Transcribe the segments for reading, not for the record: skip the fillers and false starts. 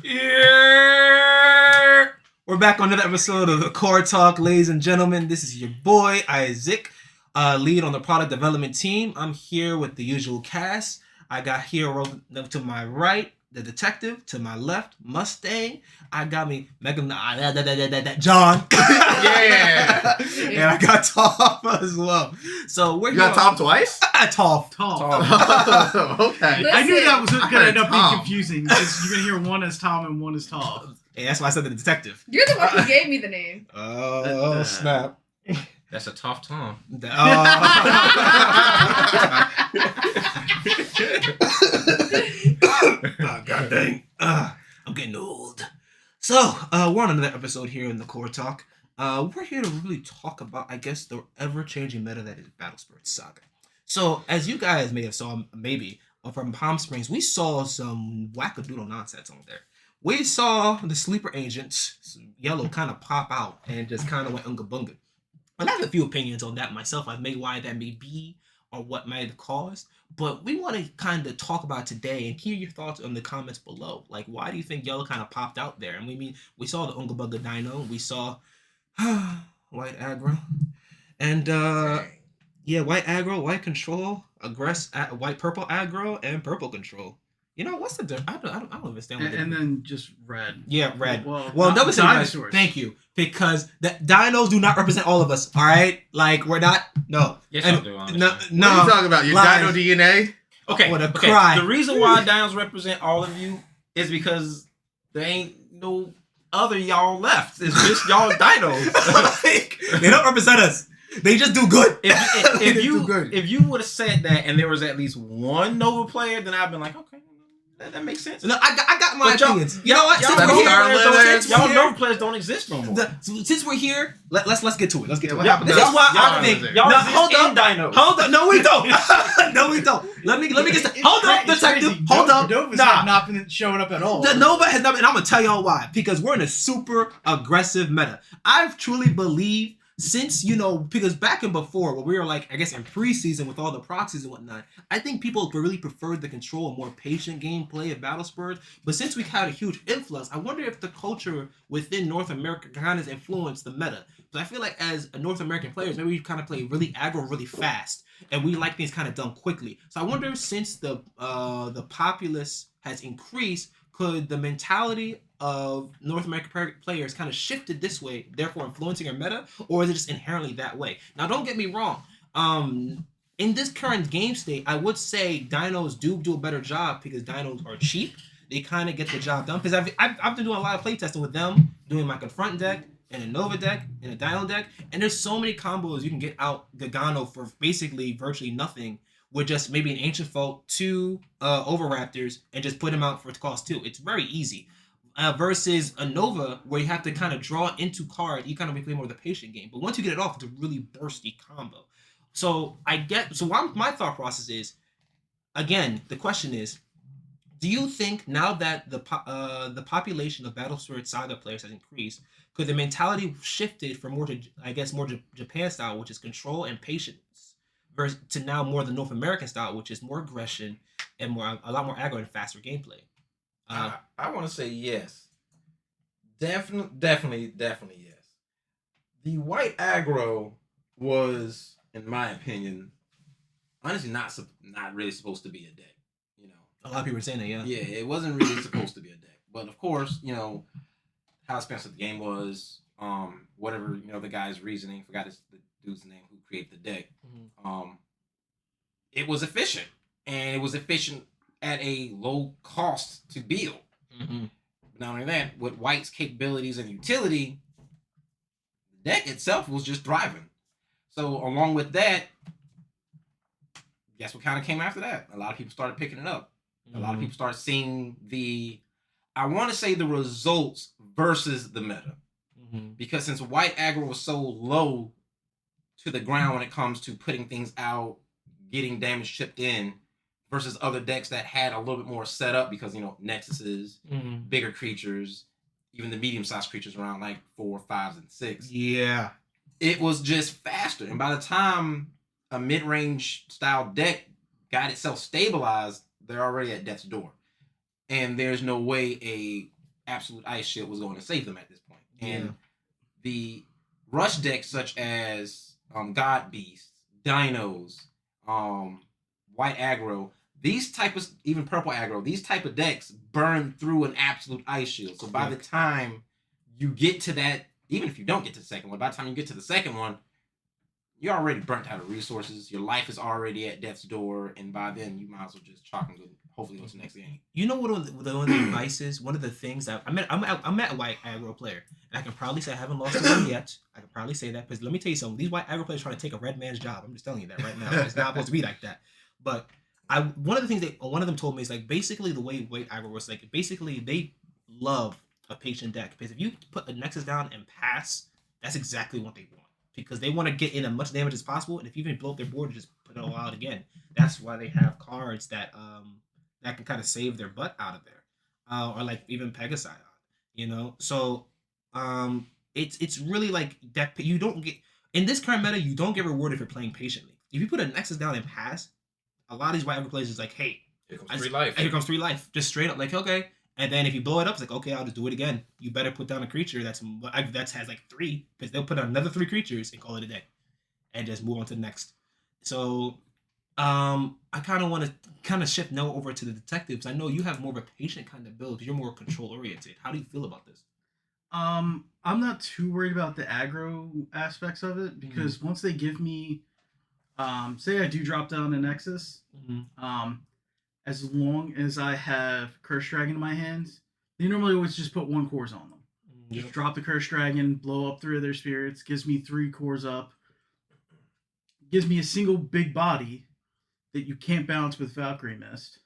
Yeah. We're back on another episode of the Core Talk, ladies and gentlemen. This is your boy Isaac, lead on the product development team. I'm here with the usual cast. I got here to my right, the detective. To my left, Mustang. I got me Megan, John. Yeah. And I got Toph as well. So we're You got Tom twice? Toph. Okay. Listen. I knew that was going to end up being Tom. confusing because you're going to hear one as Tom and one as Tom. Hey, that's why I said the detective. You're the one who gave me the name. Oh, snap. That's a tough Tom. Oh, God dang. I'm getting old. So, we're on another episode here in the Core Talk. We're here to really talk about, I guess, the ever-changing meta that is Battlecore Saga. So, as you guys may have saw, maybe, from Palm Springs, we saw some wackadoodle nonsense on there. We saw the sleeper agents, yellow, kind of pop out and just kind of went unga bunga. And I have a few opinions on that myself. I may why that may be or what might have caused. But we want to kind of talk about today and hear your thoughts in the comments below. Like, why do you think yellow kind of popped out there? And we saw the unga bunga dino. We saw white aggro. And yeah, white aggro, white control, white purple aggro, and purple control. You know, what's the difference? I don't understand. And then just red. Yeah, red. Well, no, dinosaurs. Thank you. Because the dinos do not represent all of us, all right? Like, we're not, no. Yes, I do, honestly. No. What are you talking about? Your Lies. dino DNA? Okay, What a okay. cry. The reason why dinos represent all of you is because there ain't no other y'all left. It's just y'all dinos. Like, they don't represent us. They just do good. They If do good. you would have said that and there was at least one Nova player, then I'd been like, okay, that makes sense. No, I got my But y'all- opinions. You know what? Y'all Since we're here, Nova players don't exist no more. Since we're here, let's get to it. Let's get to Yeah, it. what happened This to is why y'all I think. over there? Y'all No, exist hold in up. dinos. Hold up. No, we don't. No, we don't. Let me get started. Hold up, detective. Hold up. Nova's Nah. have not been showing up at all. The Nova has not, and I'm gonna tell y'all why. Because we're in a super aggressive meta. I've truly believed since, because back in before, when we were like, I guess in preseason with all the proxies and whatnot, I think people really preferred the control and more patient gameplay of Battle Spurs. But since we had a huge influx, I wonder if the culture within North America kind of influenced the meta. But I feel like as a North American players, maybe we kind of play really aggro, really fast, and we like things kind of done quickly. So I wonder if since the populace has increased, could the mentality of North American players kind of shifted this way, therefore influencing our meta, or is it just inherently that way? Now, don't get me wrong. In this current game state, I would say dinos do a better job because dinos are cheap. They kind of get the job done. Because I've been doing a lot of playtesting with them, doing my confront deck, and a Nova deck, and a Dino deck, and there's so many combos you can get out Gagano for basically virtually nothing with just maybe an Ancient Folk, 2 Overraptors, and just put them out for cost 2. It's very easy. Versus a Nova, where you have to kind of draw into card, you kind of play more of the patient game. But once you get it off, it's a really bursty combo. So my thought process is, again, the question is, do you think now that the population of Battle Spirit Saga players has increased, could the mentality shifted from more Japan style, which is control and patience, versus to now more the North American style, which is more aggression and a lot more aggro and faster gameplay? I want to say yes. Definitely yes. The white aggro was, in my opinion, honestly not really supposed to be a deck. A lot of people are saying that, yeah. Yeah, it wasn't really supposed to be a deck. But of course, how expensive the game was, whatever, the guy's reasoning, forgot the dude's name who created the deck. Mm-hmm. It was efficient. And it was efficient at a low cost to build. Mm-hmm. Not only that, with White's capabilities and utility, the deck itself was just thriving. So along with that, guess what kind of came after that? A lot of people started picking it up. Mm-hmm. A lot of people started seeing the results versus the meta. Mm-hmm. Because since White aggro was so low to the ground when it comes to putting things out, getting damage chipped in, versus other decks that had a little bit more setup because, Nexuses, Mm-hmm. bigger creatures, even the medium-sized creatures around like 4, 5, and 6. Yeah. It was just faster. And by the time a mid-range style deck got itself stabilized, they're already at death's door. And there's no way a Absolute Ice Shield was going to save them at this point. And Yeah. the rush decks such as God Beasts, Dinos, White Aggro, these type of, even Purple Aggro, these type of decks burn through an Absolute Ice Shield. So by the time you get to that, even if you don't get to the second one, by the time you get to the second one, you're already burnt out of resources. Your life is already at death's door, and by then you might as well just chalk and go. Hopefully, go to the next game. You know what? One of the advice is, one of the things that I'm at a white aggro player, and I can probably say I haven't lost to one yet. I can probably say that because let me tell you something. These white aggro players trying to take a red man's job. I'm just telling you that right now. It's not supposed to be like that. But one of the things that one of them told me is like basically the way white aggro was like basically they love a patient deck because if you put the Nexus down and pass, that's exactly what they want. Because they want to get in as much damage as possible, and if you even blow up their board, just put it all out again. That's why they have cards that that can kind of save their butt out of there, or like even Pegasi, you know. So it's really like that. You don't get in this current meta. You don't get rewarded for playing patiently. If you put a Nexus down and pass, a lot of these white players is like, hey, Here comes 3 life. here comes 3 life, just straight up like okay. And then if you blow it up, it's like, okay, I'll just do it again. You better put down a creature that has like 3, because they'll put down another 3 creatures and call it a day, and just move on to the next. So, I kind of want to shift now over to the detectives. I know you have more of a patient kind of build because you're more control oriented. How do you feel about this? I'm not too worried about the aggro aspects of it because once they give me, say I do drop down a Nexus, as long as I have Curse Dragon in my hands, they normally always just put 1 cores on them. Just drop the Curse Dragon, blow up 3 of their spirits, gives me 3 cores up, gives me a single big body that you can't bounce with Valkyrie Mist.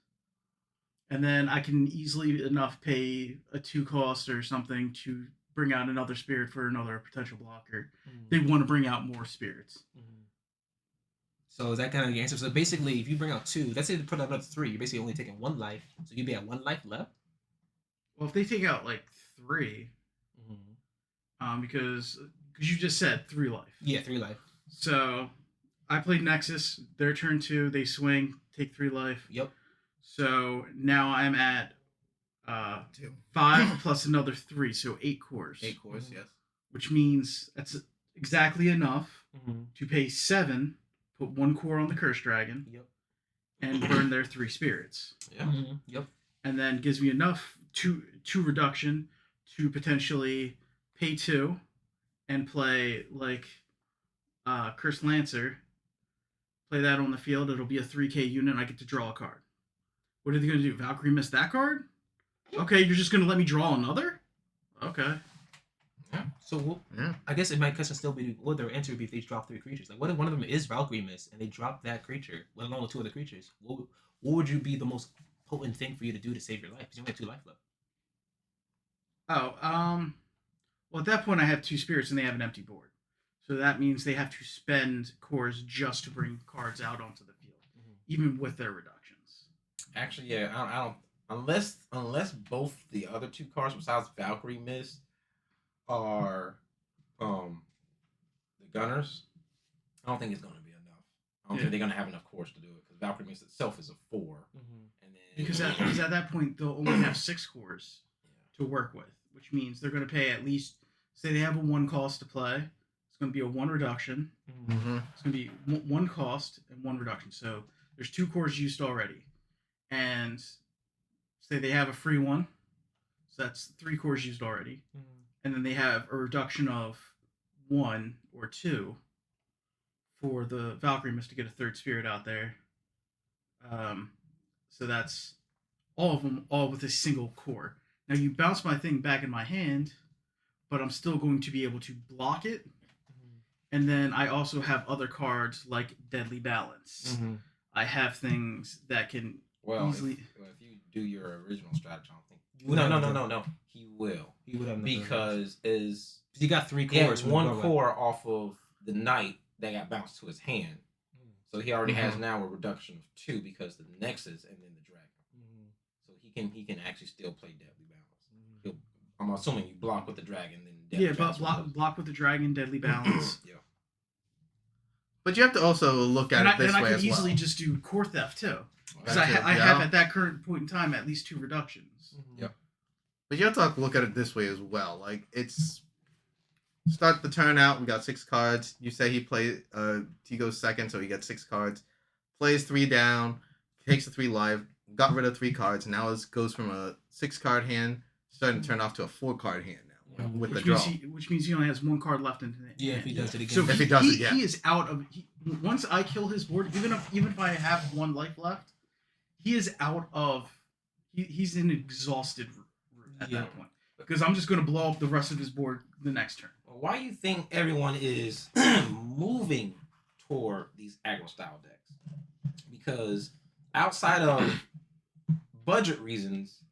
And then I can easily enough pay a 2 cost or something to bring out another spirit for another potential blocker. They want to bring out more spirits. So is that kind of the answer? So basically, if you bring out 2, let's say they put out another 3, you're basically only taking 1 life. So you'd be at 1 life left. Well, if they take out like 3, because you just said 3 life. Yeah, 3 life. So I played Nexus. Their turn 2, they swing, take 3 life. Yep. So now I'm at 5 plus another 3, so 8 cores. 8 cores, yes. Which means that's exactly enough to pay 7, put 1 core on the Curse Dragon, and burn their 3 spirits. Yeah. Yep. And then gives me enough two reduction to potentially pay 2 and play like Curse Lancer. Play that on the field. It'll be a 3k unit and I get to draw a card. What are they going to do? Valkyrie missed that card? Okay, you're just going to let me draw another? Okay. Yeah. So I guess it might question still be what their answer would be if they drop 3 creatures. Like what if one of them is Valkyrie Mist and they drop that creature along with 2 other creatures? What would you be the most potent thing for you to do to save your life? Because you only have 2 life left. Well, at that point I have 2 spirits and they have an empty board. So that means they have to spend cores just to bring cards out onto the field, even with their reductions. Actually, yeah, I don't unless both the other 2 cards besides Valkyrie Mist are the Gunners, I don't think it's going to be enough. I don't think they're going to have enough cores to do it because Valkyrie Mist itself is a 4, and then Because at that point they'll only have 6 cores to work with, which means they're going to pay at least, say they have a 1 cost to play. It's going to be a 1 reduction. It's going to be 1 cost and 1 reduction. So there's 2 cores used already. And say they have a free 1. So that's 3 cores used already. And then they have a reduction of 1 or 2 for the Valkyrie Mist to get a 3rd spirit out there. So that's all of them, all with a single core. Now you bounce my thing back in my hand, but I'm still going to be able to block it. And then I also have other cards like Deadly Balance. I have things that can easily... if you do your original strategy, I don't think... No. He will. He would have because he got 3 he cores. has 1 core off of the Knight that got bounced to his hand. So he already has now a reduction of 2 because the Nexus and then the Dragon. So he can actually still play Deadly Balance. I'm assuming you block with the Dragon, then Deadly but block with the Dragon, Deadly Balance. But you have to also look at it this way as well. And I can easily just do core theft too, because I That's have at that current point in time at least 2 reductions. Yep. But you have to look at it this way as well. Like, it's start the turn out. We got 6 cards. You say he goes second, so he gets 6 cards. Plays 3 down, takes the 3 life, got rid of 3 cards. Now it goes from a 6-card hand, starting to turn off to a 4-card hand now with the draw. Which means he only has 1 card left in the hand. Yeah, if he does it again. So if he does it, yeah. He is out of. Once I kill his board, even if I have 1 life left, he is out of. He's in exhausted at that point, because I'm just going to blow up the rest of his board the next turn. Why do you think everyone is moving toward these aggro style decks? Because outside of budget reasons,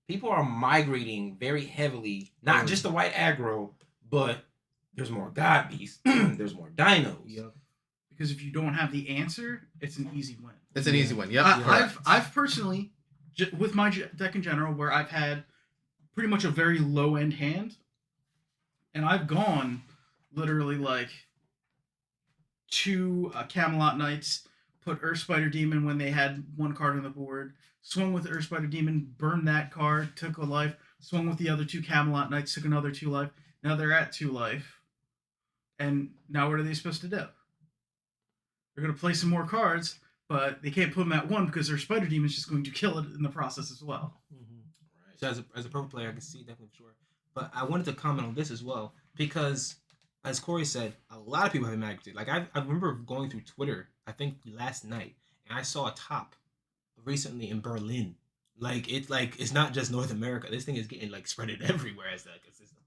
people are migrating very heavily, not just the white aggro, but there's more God Beasts, there's more Dinos. Yep. Because if you don't have the answer, it's an easy win. It's an easy win. Yep. I've personally, with my deck in general, where I've had pretty much a very low end hand, and I've gone literally like 2 Camelot Knights, put Earth Spider Demon when they had 1 card on the board, swung with Earth Spider Demon, burned that card, took a life, swung with the other 2 Camelot Knights, took another 2 life. Now they're at 2 life. And now what are they supposed to do? They're going to play some more cards, but they can't put them at 1 because their Spider Demon's just going to kill it in the process as well. Mm-hmm. So as a purple player, I can see definitely for sure. But I wanted to comment on this as well, because as Corey said, a lot of people have migrated. Like I remember going through Twitter, I think last night, and I saw a top recently in Berlin. It's not just North America. This thing is getting spreaded everywhere as that.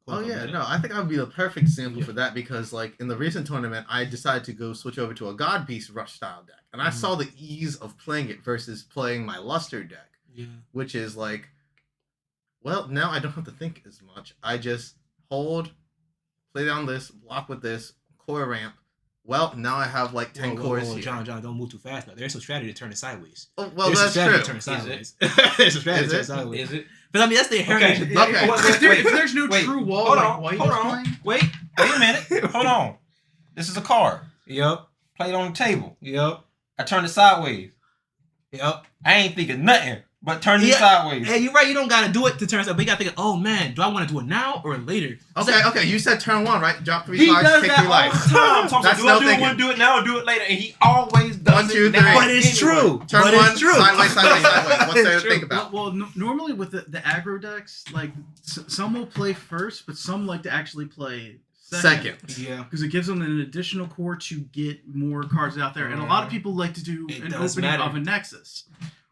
Oh yeah, no, I think I would be the perfect example for that, because in the recent tournament, I decided to go switch over to a God Beast Rush style deck, and I saw the ease of playing it versus playing my Luster deck, which is well, now I don't have to think as much. I just hold, play down this, block with this, core ramp. Well, now I have 10 cores here. John, don't move too fast now. There's some strategy to turn it sideways. Oh, well, There's that's true. To turn it sideways. There's a strategy to turn it sideways. Is it? But I mean, that's the inherent. Okay. If there's no true wall white is playing. Wait a minute. Hold on. This is a card. Yep. Played on the table. Yep. I turned it sideways. Yep. I ain't thinking nothing but turning it sideways. Hey, you're right. You don't gotta do it to turn it sideways. But you gotta think, oh man, do I want to do it now or later? Okay. You said turn 1, right? Drop 3 He cards, does take that 3 life. all the time. So That's do I no do it? thinking. Want to do it now or do it later? And he always does 1, 2, it now. 3. But it's true. Turn but 1, it's true. sideways. What's there to think about? Well, normally with the aggro decks, some will play first, but some like to actually play second. Yeah. Because it gives them an additional core to get more cards out there. And a lot of people like to do an opening of a Nexus.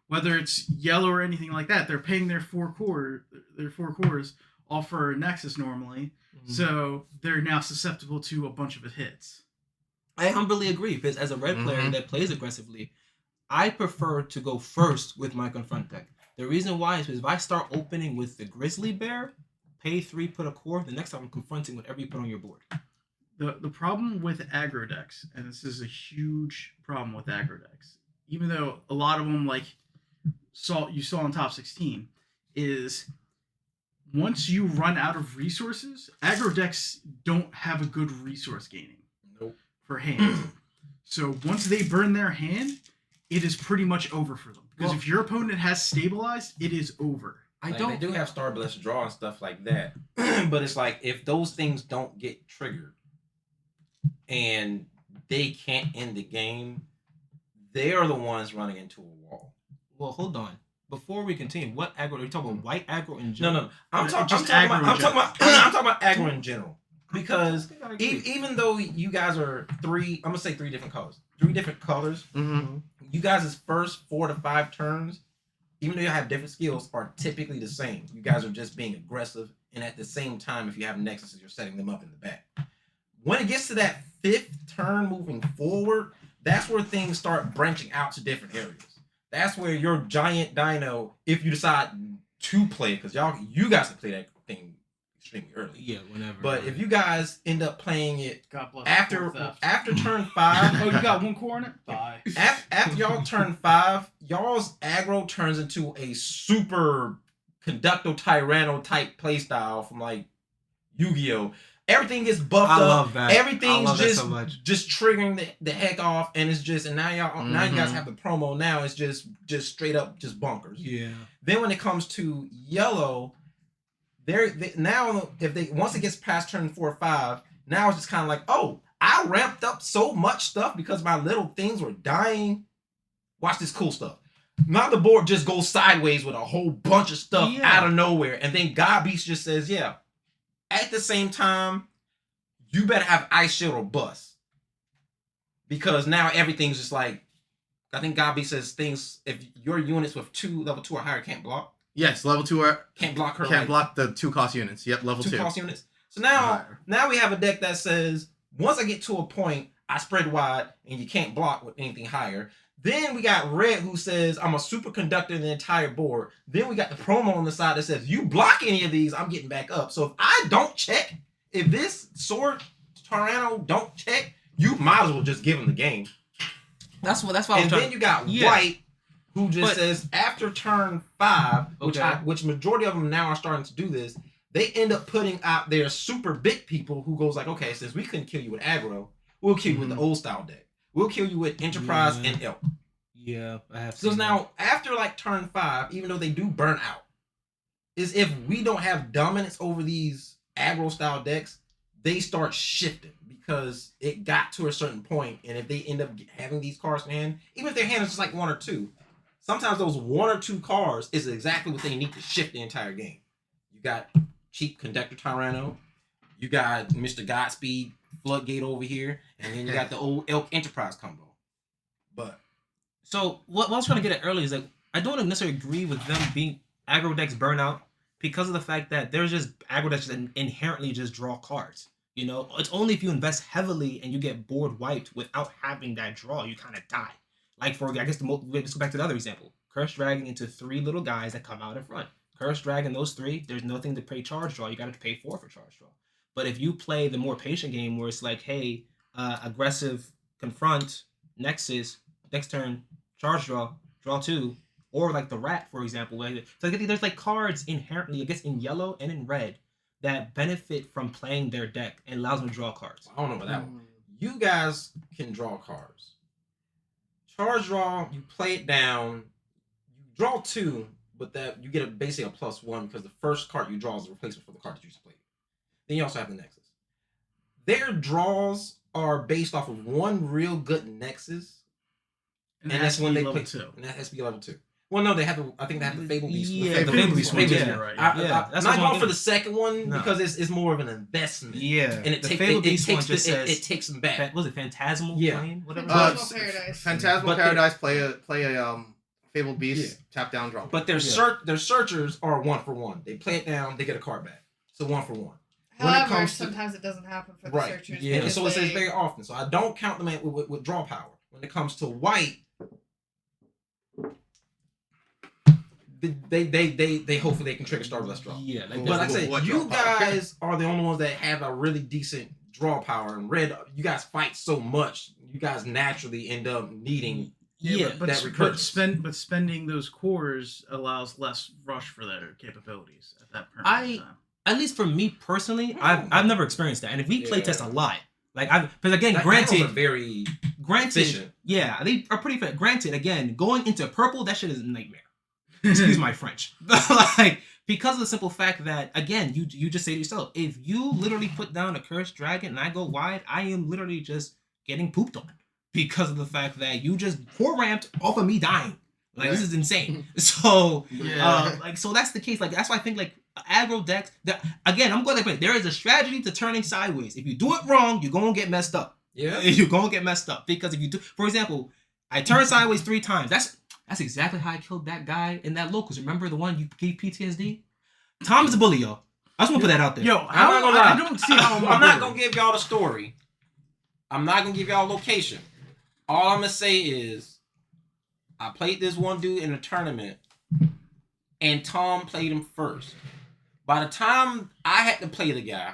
Whether it's yellow or anything like that, they're paying their 4 cores all for a Nexus normally. Mm-hmm. So they're now susceptible to a bunch of hits. I humbly agree, because as a red player that plays aggressively, I prefer to go first with my confront deck. The reason why is because if I start opening with the Grizzly Bear, pay 3, put a core, the next time I'm confronting whatever you put on your board. The problem with aggro decks, and this is a huge problem with aggro decks, even though a lot of them you saw in top 16, is once you run out of resources, aggro decks don't have a good resource gaining for hand. So once they burn their hand, it is pretty much over for them. Because if your opponent has stabilized, it is over. They do have Star Blessed Draw and stuff like that. But it's if those things don't get triggered and they can't end the game, they are the ones running into a wall. Well, hold on. Before we continue, what aggro are you talking about? White aggro in general? No. I'm talking about aggro in general. Because even though you guys are 3 different colors. 3 different colors. Mm-hmm. You guys' first 4 to 5 turns, even though you have different skills, are typically the same. You guys are just being aggressive, and at the same time, if you have nexuses, you're setting them up in the back. When it gets to that 5th turn moving forward, that's where things start branching out to different areas. That's where your giant dino, if you decide to play, because you guys can play that thing extremely early. Yeah, whenever. But if you guys end up playing it God bless after turn 5, oh, you got 1 core on it? Bye. After y'all turn 5, y'all's aggro turns into a super Conducto Tyranno type playstyle from Yu-Gi-Oh! everything gets buffed I up. love that. I Everything's love that just so much. just triggering the heck off, and it's just, and now you guys have the promo. Now it's just straight up just bonkers. Yeah. Then when it comes to yellow, now if they once it gets past turn 4 or 5, now it's just kind of like, oh, I ramped up so much stuff because my little things were dying. Watch this cool stuff. Now the board just goes sideways with a whole bunch of stuff out of nowhere, and then God Beast just says, yeah. At the same time, you better have Ice Shield or bust, because now everything's just like, I think God Beast says things, if your units with level 2 or higher can't block. Yes, level 2 or can't block her. Can't block the 2 cost units. Yep, level 2 cost units. So now we have a deck that says once I get to a point, I spread wide and you can't block with anything higher. Then we got red who says I'm a superconductor in the entire board. Then we got the promo on the side that says you block any of these, I'm getting back up. So if I don't check, if this sword Tyranno don't check, you might as well just give him the game. That's why. And then you got white who just says after turn 5, which majority of them now are starting to do this. They end up putting out their super big people who goes like, okay, since we couldn't kill you with aggro, we'll kill you with the old style deck. We'll kill you with Enterprise and Elk. Yeah, I have. So now after like turn 5, even though they do burn out, is if we don't have dominance over these aggro style decks, they start shifting because it got to a certain point, and if they end up having these cards in hand, even if their hand is just like 1 or 2, sometimes those 1 or 2 cards is exactly what they need to shift the entire game. You got cheap Conductor Tyranno, you got Mr. Godspeed Floodgate over here, and then you got the old Elk Enterprise combo. But so what I was trying to get at earlier is like, I don't necessarily agree with them being aggro decks burnout because of the fact that there's just aggro decks that inherently just draw cards. You know, it's only if you invest heavily and you get board wiped without having that draw, you kind of die. Like for, I guess let's go back to the other example. Curse Dragon into 3 little guys that come out in front. Curse Dragon, those 3, there's nothing to pay charge draw. You got to pay 4 for charge draw. But if you play the more patient game where it's like, hey, aggressive, confront, Nexus, next turn, charge draw 2, or like the Rat, for example. So there's like cards inherently, I guess, in yellow and in red that benefit from playing their deck and allows them to draw cards. I don't know about that one. You guys can draw cards. Charge draw, you play it down, you draw 2, but that you get basically a +1 because the first card you draw is a replacement for the card that you just played. Then you also have the Nexus. Their draws are based off of one real good Nexus, and that's when they play 2. And that has to be level 2. Well, no, they have to. I think they have the Fable Beast. Yeah, the Fable Beast. Yeah, right. I'm not going for the second one because it's more of an investment. Yeah, and it takes them back. Was it Phantasmal? Plane? Whatever. Phantasmal Paradise. Play a Fable Beast. Tap down, draw. But their searchers are 1 for 1. They play it down, they get a card back. So 1 for 1. However, sometimes it doesn't happen for the searchers. Yeah, so it says very often. So I don't count them with draw power. When it comes to white, they hopefully they can trigger Starblast draw. Yeah, but like I said, you guys are the only ones that have a really decent draw power. And red, you guys fight so much, you guys naturally end up needing but spending those cores allows less rush for their capabilities at that point. At least for me personally, I've never experienced that. And if we playtest a lot, like because again, granted, efficient. Yeah, they are pretty fit. Granted, again, going into purple, that shit is a nightmare. Excuse my French. Like, because of the simple fact that, again, you just say to yourself, if you literally put down a Cursed Dragon and I go wide, I am literally just getting pooped on because of the fact that you just 4-ramped off of me dying. Like, this is insane. So, so that's the case. Like, that's why I think, like, aggro decks, again, I'm going to say, there is a strategy to turning sideways. If you do it wrong, you're going to get messed up. Yeah. You're going to get messed up. Because if you do, for example, I turn sideways 3 times. That's exactly how I killed that guy in that locus. Remember the one you gave PTSD? Tom is a bully, yo. I just want to put that out there. Yo, I don't see how I'm not going to give y'all the story. I'm not going to give y'all a location. All I'm going to say is I played this one dude in a tournament and Tom played him first. By the time I had to play the guy,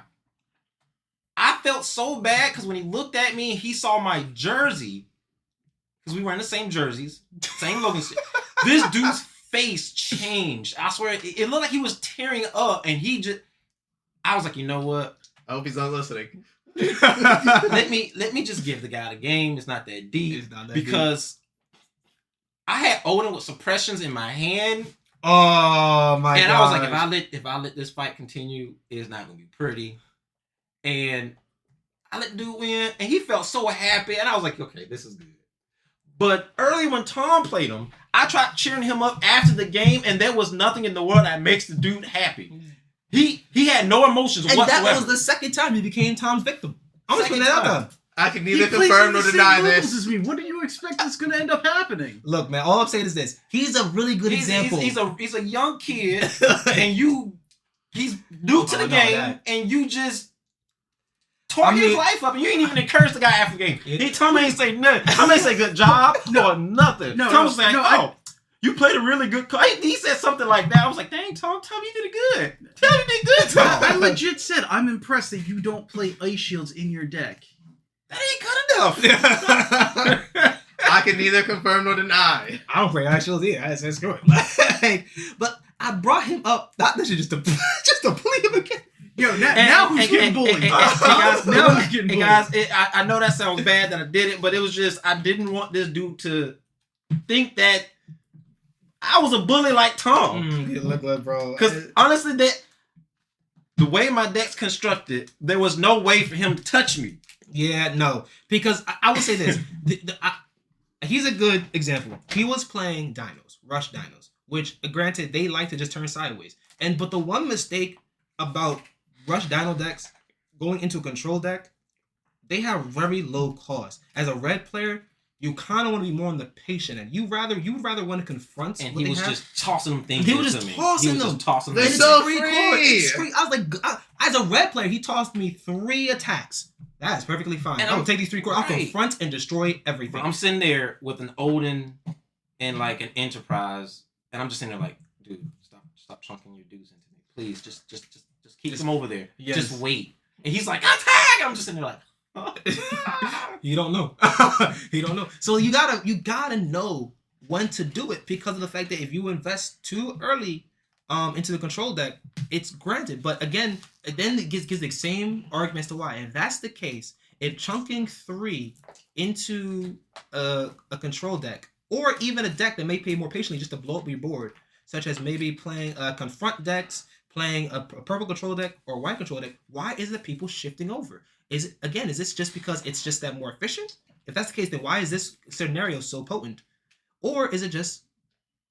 I felt so bad because when he looked at me and he saw my jersey, because we were in the same jerseys, same logos. This dude's face changed. I swear, it looked like he was tearing up, and I was like, you know what? I hope he's not listening. let me just give the guy the game. It's not that deep. It's not that because I had Odin with suppressions in my hand. Oh my god! And I was like, if I let this fight continue, it's not gonna be pretty. And I let the dude win, and he felt so happy, and I was like, okay, this is good. But early when Tom played him, I tried cheering him up after the game, and there was nothing in the world that makes the dude happy. He had no emotions whatsoever. And that was the second time he became Tom's victim. I'm just putting that out there. I can neither confirm nor deny this. As me. What do you expect is going to end up happening? Look, man, all I'm saying is this. He's a really good example. He's a young kid, and he's new to the game, and you just tore his life up, and you ain't even encourage the guy after the game. Tom ain't say nothing. I may say good job or nothing. Tom was like, you played a really good card. He said something like that. I was like, dang, Tom, you did it good. You did good, Tom. I legit said, I'm impressed that you don't play ice shields in your deck. That ain't good enough. I can neither confirm nor deny. I don't play ice shields either. I said screw it. But I brought him up, not necessarily just to play him again. Yo, now who's getting bullied? Guys, I know that sounds bad that I did it, but it was just, I didn't want this dude to think that I was a bully like Tom. Look, bro. Because honestly, the way my deck's constructed, there was no way for him to touch me. Yeah, no. Because I would say this. He's a good example. He was playing dinos, rush dinos, which granted, they like to just turn sideways. But the one mistake about rush dino decks going into a control deck, they have very low cost. As a red player, you kind of want to be more on the patient end. You rather want to confront. And he was just tossing them things. He was just tossing them. They're so free. It's free. I was like, as a red player, he tossed me 3 attacks. That is perfectly fine. I will take these 3 cores. I'll confront and destroy everything. But I'm sitting there with an Odin and like an Enterprise, and I'm just sitting there like, dude, stop chunking your dudes into me, please. Just keep them over there. Yes. Just wait. And he's like, attack! I'm just sitting there like. You don't know. You don't know. So you gotta know when to do it, because of the fact that if you invest too early into the control deck, it's granted. But again, then it gives the same arguments to why. If that's the case, if chunking 3 into a control deck, or even a deck that may pay more patiently just to blow up your board, such as maybe playing confront decks, playing a purple control deck or white control deck, why is it people shifting over? Is this just because it's just that more efficient? If that's the case, then why is this scenario so potent? Or is it just,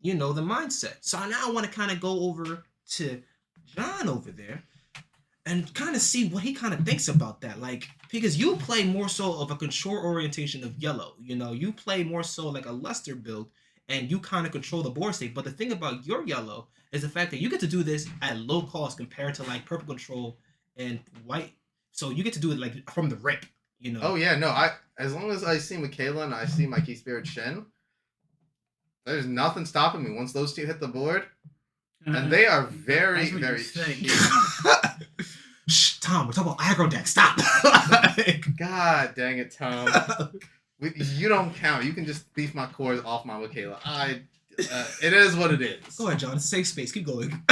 the mindset? So now I want to kind of go over to John over there and kind of see what he kind of thinks about that. Like, because you play more so of a control orientation of yellow. You play more so like a luster build, and you kind of control the board state. But the thing about your yellow is the fact that you get to do this at low cost compared to like purple control and white. So you get to do it like from the rip, Oh yeah, no. As long as I see Michaela and I see my Key Spirit Shen, there's nothing stopping me once those 2 hit the board, and they are very, very. Shh, Tom, we're talking about aggro deck. Stop. God dang it, Tom. You don't count. You can just thief my cores off my Michaela. It is what it is. Go ahead, John. It's a safe space. Keep going.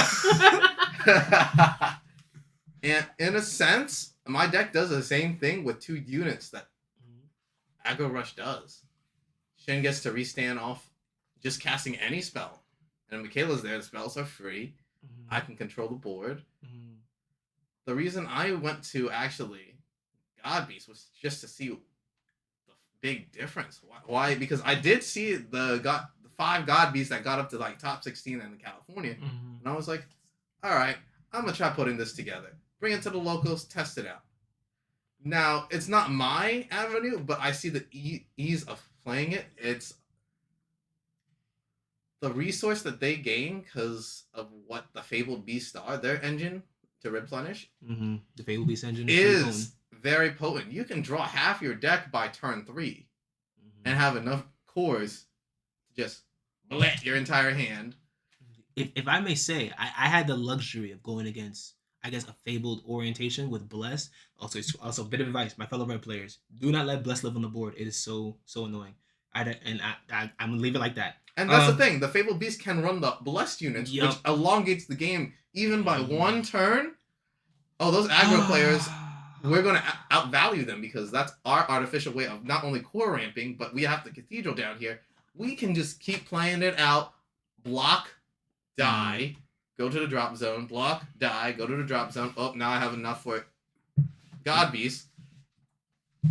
And in a sense, my deck does the same thing with 2 units that Aggro Rush does. Shin gets to restand off just casting any spell. And Michaela's there, the spells are free. I can control the board. The reason I went to actually God Beast was just to see the big difference. Why? Because I did see the 5 God Beasts that got up to like top 16 in California. And I was like, alright, I'm going to try putting this together. Bring it to the locals, test it out. Now, it's not my avenue, but I see the ease of playing it. It's the resource that they gain because of what the Fabled Beasts are, their engine to replenish. The Fabled Beast engine is very potent. You can draw half your deck by turn 3 and have enough cores to just blat your entire hand. If I may say, I had the luxury of going against, I guess, a Fabled orientation with Bless. Also a bit of advice, my fellow red players: do not let Bless live on the board. It is so annoying. I'm gonna leave it like that. And that's the thing: the Fabled Beast can run the Blessed units, which elongates the game even by 1 turn. Oh, those aggro players we're going to outvalue them because that's our artificial way of not only core ramping, but we have the cathedral down here. We can just keep playing it out, block, die, go to the drop zone, block, die, go to the drop zone. Oh, now I have enough for God Beast.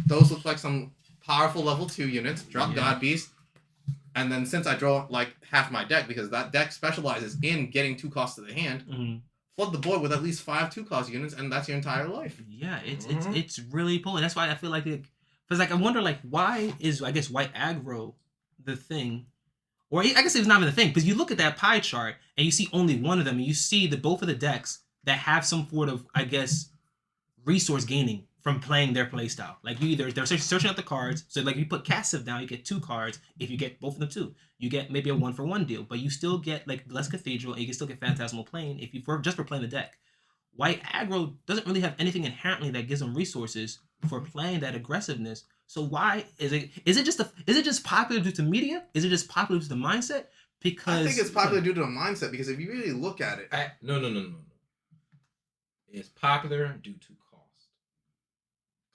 Those look like some powerful level 2 units. Drop God Beast. And then since I draw like half my deck, because that deck specializes in getting 2 costs to the hand, flood the board with at least 5 2-cost units, and that's your entire life. Yeah, it's really pulling. That's why I feel like because like I wonder like why is I guess white aggro the thing, or I guess it's not even the thing because you look at that pie chart and you see only one of them, and you see the both of the decks that have some sort of I guess resource gaining from playing their playstyle. Like you either they're searching out the cards, so like if you put Cassive down, you get 2 cards. If you get both of them 2, you get maybe a 1-for-1 deal, but you still get like less Cathedral, and you can still get Phantasmal Plane if you just for playing the deck. White aggro doesn't really have anything inherently that gives them resources for playing that aggressiveness. So why is it? Is it just popular due to media? Is it just popular due to the mindset? Because I think it's popular due to the mindset. Because if you really look at it, no. It's popular due to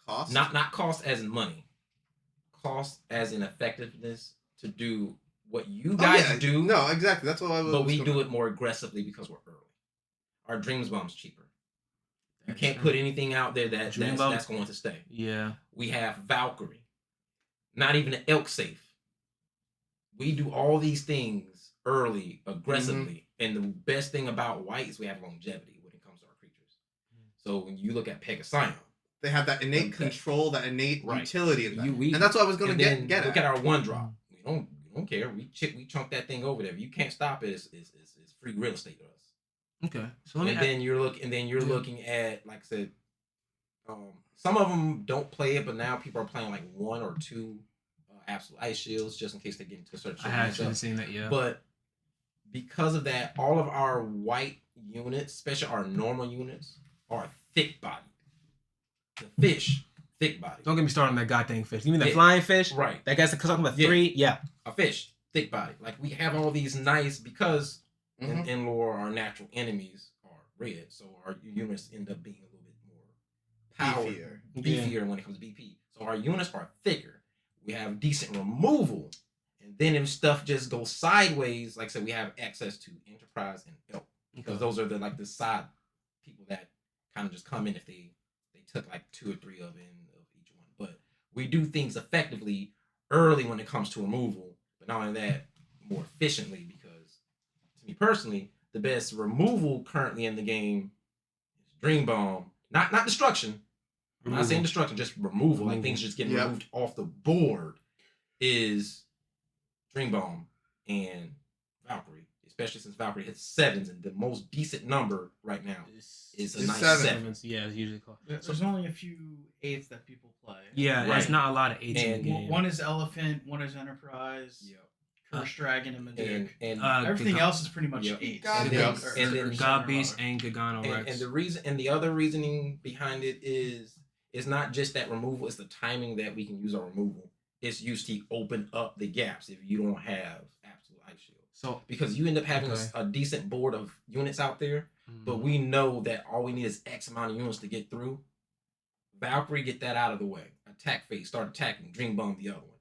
cost. Not cost as in money. Cost as in effectiveness to do what you guys do. No, exactly. That's what I was. But we do it more aggressively because we're early. Our Dreams Bomb's cheaper. You can't put anything out there that's going to stay. Yeah. We have Valkyrie. Not even an elk safe. We do all these things early, aggressively. And the best thing about white is we have longevity when it comes to our creatures. So when you look at Pegasion, they have that innate control, that innate utility in that. And that's what I was going to get look at our 1-drop. We don't care. We chunk that thing over there. If you can't stop it, it's free real estate to us. Okay. So then you're looking at, like I said, some of them don't play it, but now people are playing like 1 or 2 absolute ice shields just in case they get into a certain. I haven't seen that yet. But because of that, all of our white units, especially our normal units, are thick bodied. The fish, thick bodied. Don't get me started on that goddamn fish. You mean the flying fish? Right. That guy's talking about 3? Yeah. A fish, thick bodied. Like we have all these nice because. In lore, our natural enemies are red, so our units end up being a little bit more beefier when it comes to BP. So our units are thicker. We have decent removal, and then if stuff just goes sideways, like I said, we have access to Enterprise and Elk because those are the side people that kind of just come in if they took like 2 or 3 of each one. But we do things effectively early when it comes to removal, but not only that, more efficiently because. Me personally, the best removal currently in the game is Dream Bomb. Not destruction. I'm not saying destruction, just removal. Like things just getting removed off the board is Dream Bomb and Valkyrie. Especially since Valkyrie hits 7s, and the most decent number right now is a nice 7. Yeah, it's usually called. There's only a few 8s that people play. Yeah, there's not a lot of 8s in the game. One is Elephant, one is Enterprise. Yep. Curse Dragon and Madik. And everything else is pretty much 8s. And then God Beast and Gagano Rex. And the reason, and the other reasoning behind it is not just that removal; it's the timing that we can use our removal. It's used to open up the gaps if you don't have absolute ice shield. So because you end up having a decent board of units out there, but we know that all we need is X amount of units to get through. Valkyrie, get that out of the way. Attack phase, start attacking. Dream Bomb the other one.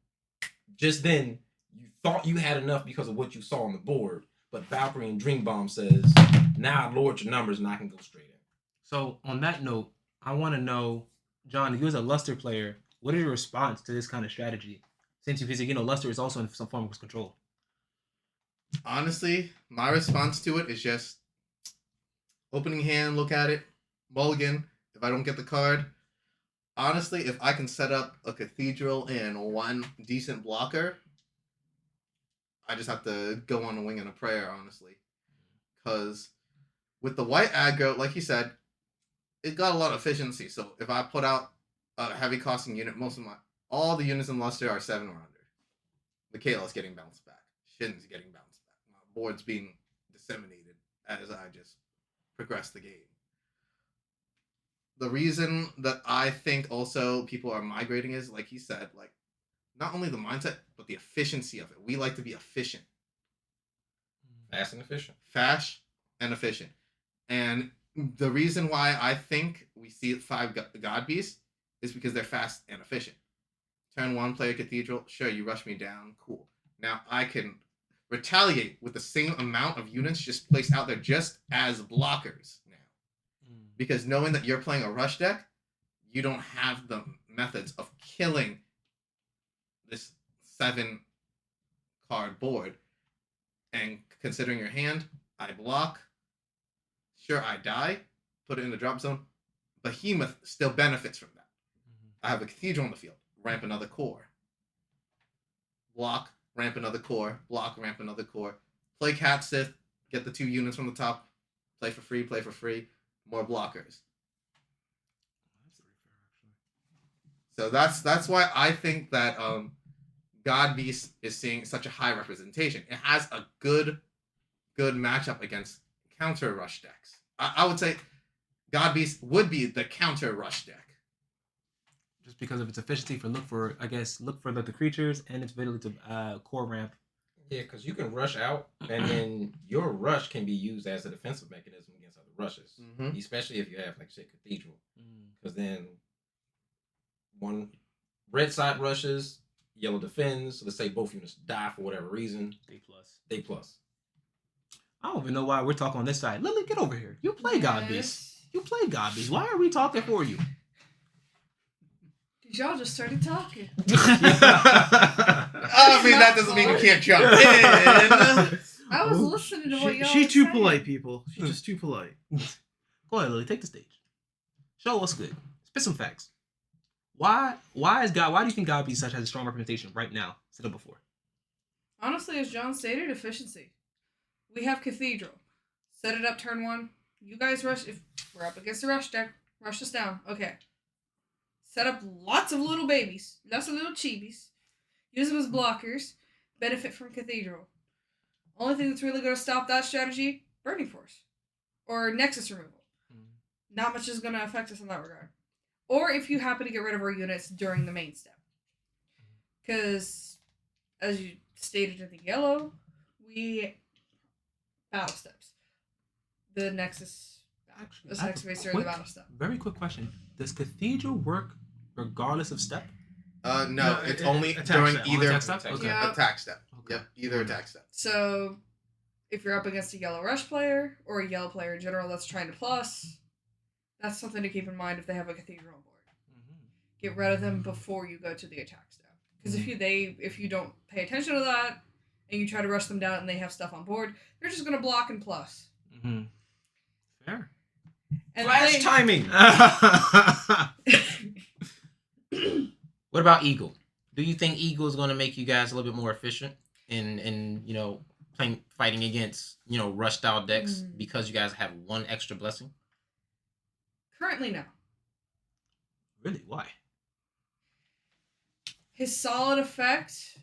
Just then. You thought you had enough because of what you saw on the board, but Valkyrie and Dream Bomb says, now I lowered your numbers and I can go straight in. So on that note, I want to know, John, you as a Luster player, what is your response to this kind of strategy? Since Luster is also in some form of control. Honestly, my response to it is just opening hand, look at it, mulligan. If I don't get the card, honestly, if I can set up a Cathedral and 1 decent blocker, I just have to go on a wing and a prayer, honestly. Because with the white aggro, like you said, it got a lot of efficiency. So if I put out a heavy costing unit, all the units in Luster are 7 or under. Michaela's getting bounced back. Shin's getting bounced back. My board's being disseminated as I just progress the game. The reason that I think also people are migrating is, like he said, like, not only the mindset, but the efficiency of it. We like to be efficient. Fast and efficient. Fast and efficient. And the reason why I think we we see 5 God Beasts is because they're fast and efficient. Turn 1, play a Cathedral. Sure, you rush me down. Cool. Now I can retaliate with the same amount of units just placed out there just as blockers now. Because knowing that you're playing a rush deck, you don't have the methods of killing this 7 card board. And considering your hand, I block. Sure, I die. Put it in the drop zone. Behemoth still benefits from that. I have a Cathedral on the field. Ramp another core. Block, ramp another core. Block, ramp another core. Play Cat Sith. Get the 2 units from the top. Play for free, play for free. More blockers. So that's why I think that God Beast is seeing such a high representation. It has a good matchup against counter rush decks. I would say God Beast would be the counter rush deck. Just because of its efficiency look for the creatures and its ability to core ramp. Yeah, because you can rush out, and then your rush can be used as a defensive mechanism against other rushes, especially if you have, like, say, Cathedral. Because then one red side rushes, yellow defends. So let's say both units die for whatever reason. They plus. I don't even know why we're talking on this side. Lily, get over here. You play God Beast. You play God Beast. Why are we talking for you? Y'all just started talking. I mean, that doesn't mean you can't jump in. I was listening to what y'all She's was too saying. polite, people. She's just too polite. Go ahead, Lily. Take the stage. Show what's good. Spit some facts. Why do you think God Beast such has a strong representation right now instead of before? Honestly, as John stated, efficiency. We have Cathedral. Set it up turn 1. You guys rush. If we're up against the rush deck, rush us down. Okay. Set up lots of little babies. Lots of little chibis. Use them as blockers. Benefit from Cathedral. Only thing that's really going to stop that strategy, Burning Force. Or Nexus removal. Not much is going to affect us in that regard. Or if you happen to get rid of our units during the main step. Because, as you stated in the yellow, we battle steps. The Nexus base during the battle step. Very quick question. Does Cathedral work regardless of step? No, it's only during step. either Attack step? Okay. Yeah. attack step. Okay. Yep, either attack step. So, if you're up against a yellow rush player, or a yellow player in general that's trying to plus, that's something to keep in mind if they have a Cathedral on board. Get rid of them before you go to the attack step. Because if you don't pay attention to that, and you try to rush them down and they have stuff on board, they're just going to block and plus. Fair. And Flash timing. What about Eagle? Do you think Eagle is going to make you guys a little bit more efficient in fighting against rush style decks because you guys have one extra blessing? Currently, no. Really? Why? His solid effect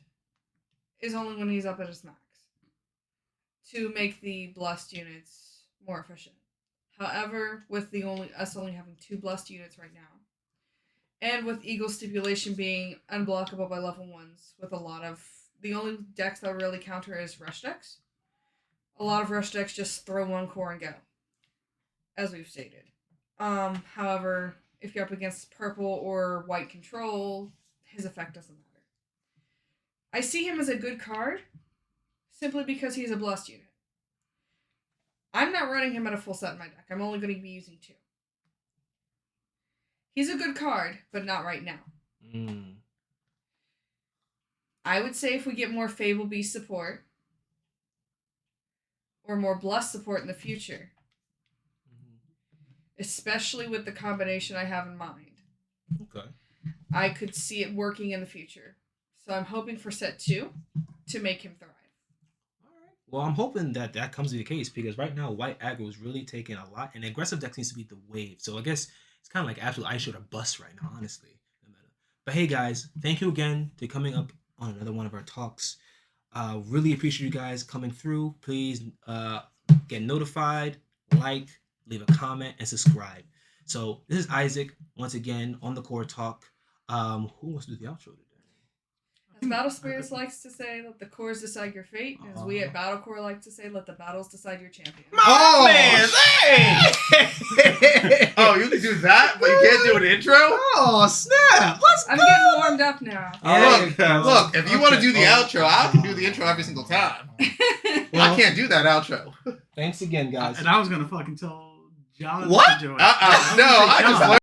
is only when he's up at his max to make the blessed units more efficient. However, with us only having 2 blessed units right now, and with Eagle stipulation being unblockable by level 1s, with the only decks that really counter is rush decks. A lot of rush decks just throw 1 core and go, as we've stated. However, if you're up against purple or white control, his effect doesn't matter. I see him as a good card, simply because he's a blessed unit. I'm not running him at a full set in my deck. I'm only going to be using 2. He's a good card, but not right now. I would say if we get more Fable Beast support, or more Blessed support in the future, especially with the combination I have in mind, Okay. I could see it working in the future. So I'm hoping for set 2 to make him thrive. Well, I'm hoping that comes to be the case because right now white aggro is really taking a lot, and aggressive deck seems to be the wave. So I guess it's kind of like absolute ice short or bust right now, honestly. But hey, guys, thank you again for coming up on another one of our talks. Really appreciate you guys coming through. Please get notified, like, leave a comment, and subscribe. So this is Isaac once again on the Core Talk. Who wants to do the outro today? As Battle Spirits likes to say, let the cores decide your fate. As we at Battlecore like to say, let the battles decide your champion. Oh man! Hey! Oh, you do that, but you can't do an intro? Oh snap! Let's I'm go. getting warmed up now. Look, if you want to do the outro, I can do the intro every single time. I can't do that outro. Thanks again, guys. And I was gonna fucking tell John What? to do it. No, I just learned